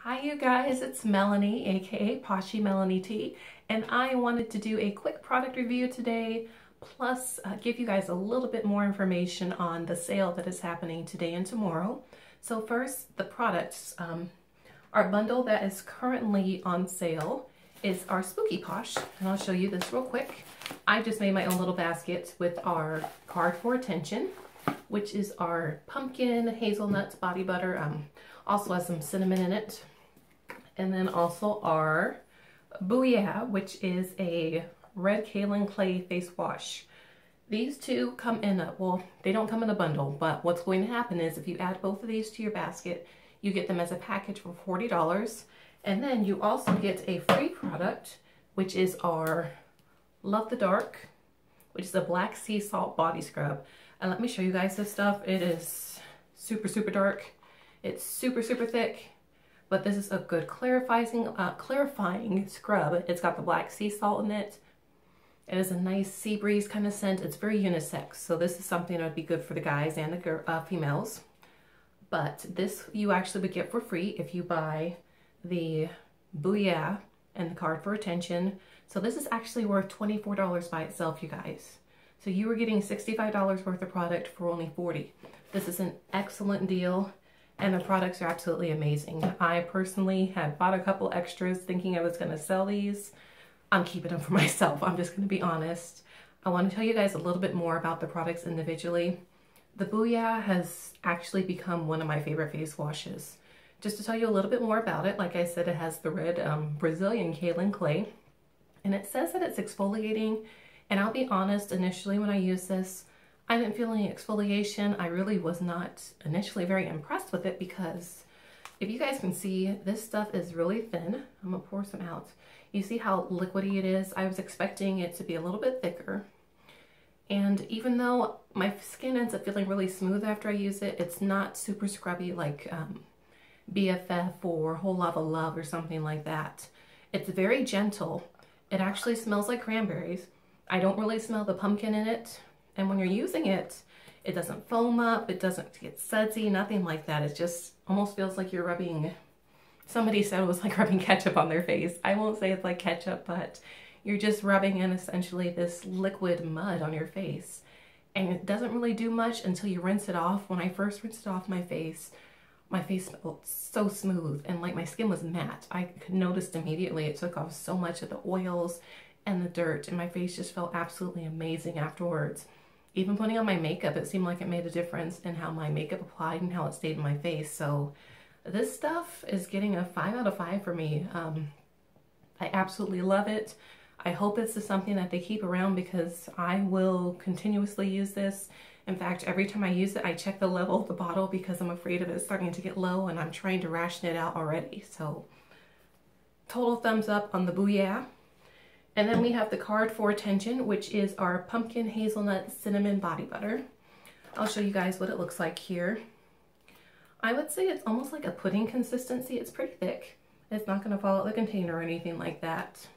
Hi you guys, it's Melanie, aka Poshy Melanie T, and I wanted to do a quick product review today, plus give you guys a little bit more information on the sale that is happening today and tomorrow. So first, the products. Our bundle that is currently on sale is our Spooky Posh, and I'll show you this real quick. I just made my own little basket with our card for attention, which is our pumpkin hazelnut body butter. Also has some cinnamon in it. And then also our Booyah, which is a red kaolin clay face wash. These two come in a, well, they don't come in a bundle, but what's going to happen is if you add both of these to your basket, you get them as a package for $40. And then you also get a free product, which is our Love the Dark, which is a black sea salt body scrub. And let me show you guys this stuff. It is super, super dark. It's super, super thick, but this is a good clarifying scrub. It's got the black sea salt in it. It is a nice sea breeze kind of scent. It's very unisex, so this is something that would be good for the guys and the females. But this you actually would get for free if you buy the Booyah and the card for attention. So this is actually worth $24 by itself, you guys. So you were getting $65 worth of product for only $40. This is an excellent deal. And the products are absolutely amazing. I personally had bought a couple extras thinking I was going to sell these. I'm keeping them for myself. I'm just going to be honest. I want to tell you guys a little bit more about the products individually. The Booyah has actually become one of my favorite face washes. Just to tell you a little bit more about it, like I said, it has the red Brazilian kaolin clay. And it says that it's exfoliating. And I'll be honest, initially when I used this, I didn't feel any exfoliation. I really was not initially very impressed with it because if you guys can see, this stuff is really thin. I'm gonna pour some out. You see how liquidy it is? I was expecting it to be a little bit thicker. And even though my skin ends up feeling really smooth after I use it, it's not super scrubby like BFF or Whole Lava Love or something like that. It's very gentle. It actually smells like cranberries. I don't really smell the pumpkin in it. And when you're using it, it doesn't foam up, it doesn't get sudsy, nothing like that. It just almost feels like you're rubbing, somebody said it was like rubbing ketchup on their face. I won't say it's like ketchup, but you're just rubbing in essentially this liquid mud on your face. And it doesn't really do much until you rinse it off. When I first rinsed it off my face felt so smooth and like my skin was matte. I noticed immediately it took off so much of the oils and the dirt, and my face just felt absolutely amazing afterwards. Even putting on my makeup, it seemed like it made a difference in how my makeup applied and how it stayed in my face. So this stuff is getting a 5 out of 5 for me. I absolutely love it. I hope this is something that they keep around because I will continuously use this. In fact, every time I use it, I check the level of the bottle because I'm afraid of it starting to get low and I'm trying to ration it out already. So total thumbs up on the Booyah. And then we have the card for attention, which is our pumpkin hazelnut cinnamon body butter. I'll show you guys what it looks like here. I would say it's almost like a pudding consistency. It's pretty thick. It's not going to fall out the container or anything like that.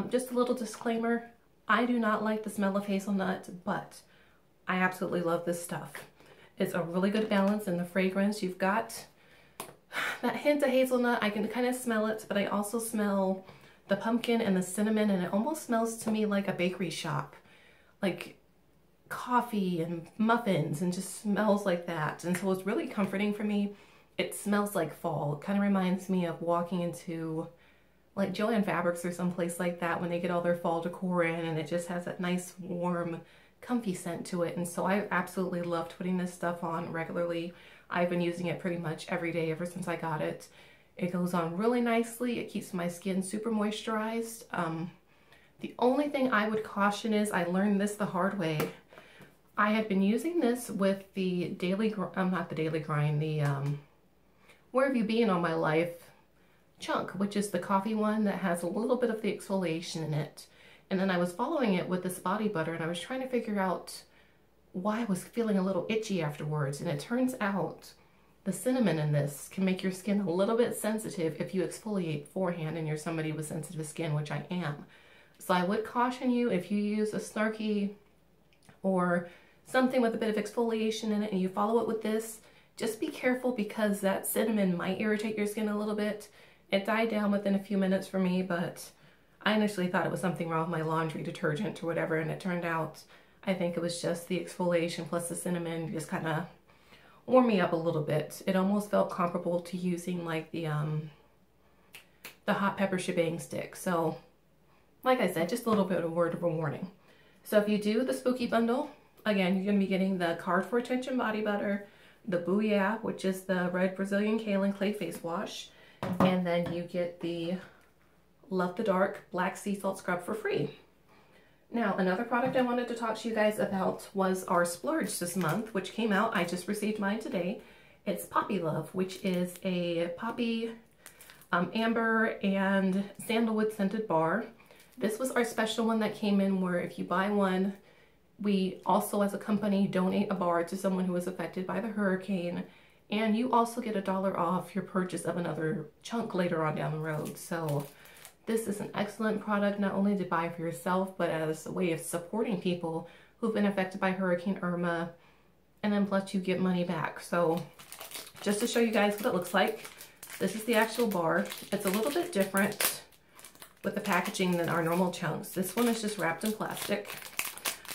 Just a little disclaimer, I do not like the smell of hazelnut, but I absolutely love this stuff. It's a really good balance in the fragrance. You've got that hint of hazelnut. I can kind of smell it, but I also smell the pumpkin and the cinnamon, and it almost smells to me like a bakery shop, like coffee and muffins, and just smells like that. And so it's really comforting for me. It smells like fall. It kind of reminds me of walking into like Joann Fabrics or someplace like that when they get all their fall decor in, and it just has that nice warm comfy scent to it. And so I absolutely loved putting this stuff on regularly. I've been using it pretty much every day ever since I got it. It goes on really nicely. It keeps my skin super moisturized. The only thing I would caution is, I learned this the hard way. I had been using this with the daily, not the daily grind, the Where Have You Been All My Life chunk, which is the coffee one that has a little bit of the exfoliation in it. And then I was following it with this body butter, and I was trying to figure out why I was feeling a little itchy afterwards. And it turns out the cinnamon in this can make your skin a little bit sensitive if you exfoliate beforehand and you're somebody with sensitive skin, which I am. So I would caution you, if you use a Snarky or something with a bit of exfoliation in it and you follow it with this, Just be careful because that cinnamon might irritate your skin a little bit. It died down within a few minutes for me, but I initially thought it was something wrong with my laundry detergent or whatever, and it turned out I think it was just the exfoliation plus the cinnamon just kind of warmed me up a little bit. It almost felt comparable to using like the hot pepper shebang stick. So like I said, just a little bit of a word of a warning. So if you do the spooky bundle, again, you're going to be getting the Card for Attention body butter, the Booyah, which is the red Brazilian kaolin clay face wash, and then you get the Love the Dark black sea salt scrub for free. Now, another product I wanted to talk to you guys about was our splurge this month, which came out. I just received mine today. It's Poppy Love, which is a poppy, amber, and sandalwood scented bar. This was our special one that came in where if you buy one, we also as a company donate a bar to someone who was affected by the hurricane, and you also get $1 off your purchase of another chunk later on down the road. So this is an excellent product not only to buy for yourself, but as a way of supporting people who've been affected by Hurricane Irma, and then plus you get money back. So just to show you guys what it looks like, this is the actual bar. It's a little bit different with the packaging than our normal chunks. This one is just wrapped in plastic.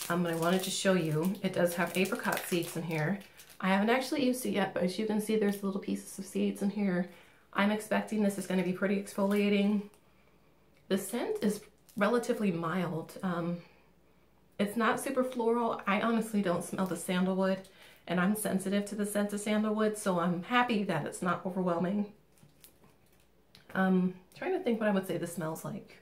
But I wanted to show you, it does have apricot seeds in here. I haven't actually used it yet, but as you can see, there's little pieces of seeds in here. I'm expecting this is going to be pretty exfoliating. The scent is relatively mild. It's not super floral. I honestly don't smell the sandalwood, and I'm sensitive to the scent of sandalwood, so I'm happy that it's not overwhelming. Trying to think what I would say this smells like.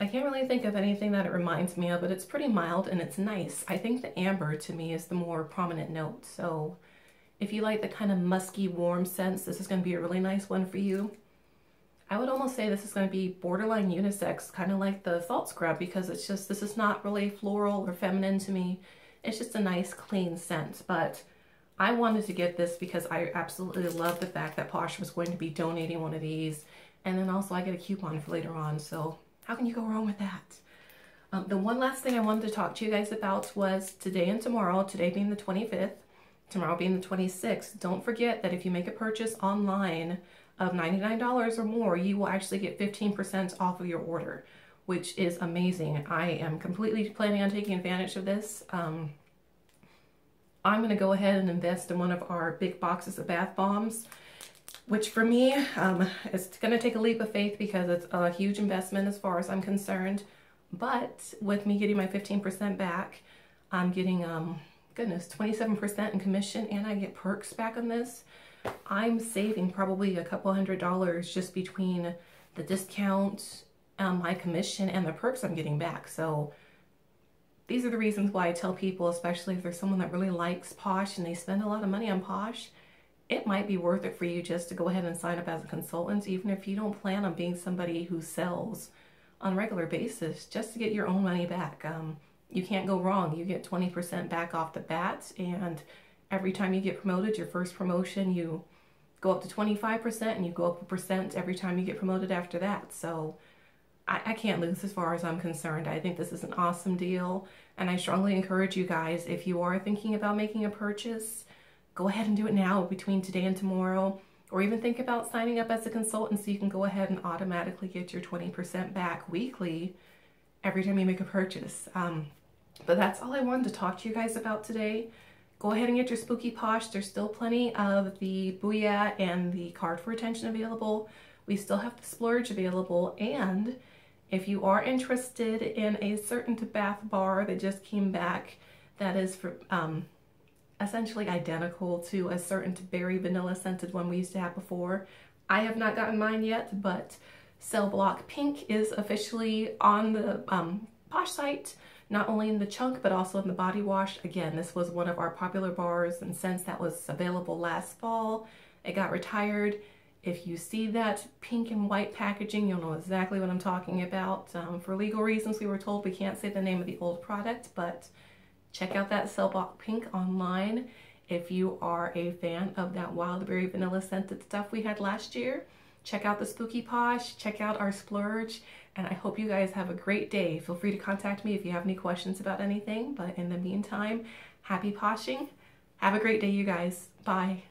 I can't really think of anything that it reminds me of, but it's pretty mild and it's nice. I think the amber to me is the more prominent note. So if you like the kind of musky, warm scents, this is going to be a really nice one for you. I would almost say this is going to be borderline unisex, kind of like the salt scrub, because it's just, this is not really floral or feminine to me. It's just a nice, clean scent. But I wanted to get this because I absolutely love the fact that Posh was going to be donating one of these. And then also I get a coupon for later on. So how can you go wrong with that? The one last thing I wanted to talk to you guys about was today and tomorrow, today being the 25th, tomorrow being the 26th. Don't forget that if you make a purchase online of $99 or more, you will actually get 15% off of your order, which is amazing. I am completely planning on taking advantage of this. I'm going to go ahead and invest in one of our big boxes of bath bombs, which for me, is going to take a leap of faith because it's a huge investment as far as I'm concerned. But with me getting my 15% back, I'm getting, goodness, 27% in commission, and I get perks back on this. I'm saving probably a couple $100 just between the discount, my commission, and the perks I'm getting back. So these are the reasons why I tell people, especially if there's someone that really likes Posh and they spend a lot of money on Posh, it might be worth it for you just to go ahead and sign up as a consultant, even if you don't plan on being somebody who sells on a regular basis, just to get your own money back. You can't go wrong. You get 20% back off the bat, and every time you get promoted, your first promotion, you go up to 25%, and you go up a percent every time you get promoted after that. So I can't lose as far as I'm concerned. I think this is an awesome deal, and I strongly encourage you guys, if you are thinking about making a purchase, go ahead and do it now between today and tomorrow, or even think about signing up as a consultant so you can go ahead and automatically get your 20% back weekly every time you make a purchase. But that's all I wanted to talk to you guys about today. Go ahead and get your Spooky Posh. There's still plenty of the Booyah and the Card for Attention available. We still have the Splurge available, and if you are interested in a certain bath bar that just came back that is for essentially identical to a certain berry vanilla scented one we used to have before, I have not gotten mine yet, but Cell Block Pink is officially on the Posh site, not only in the chunk but also in the body wash. Again, this was one of our popular bars and scents that was available last fall. It got retired. If you see that pink and white packaging, you'll know exactly what I'm talking about. For legal reasons, we were told we can't say the name of the old product, but check out that Cell Block Pink online if you are a fan of that wild berry vanilla scented stuff we had last year. Check out the Spooky Posh, check out our Splurge, and I hope you guys have a great day. Feel free to contact me if you have any questions about anything, but in the meantime, happy poshing, Have a great day, you guys. Bye.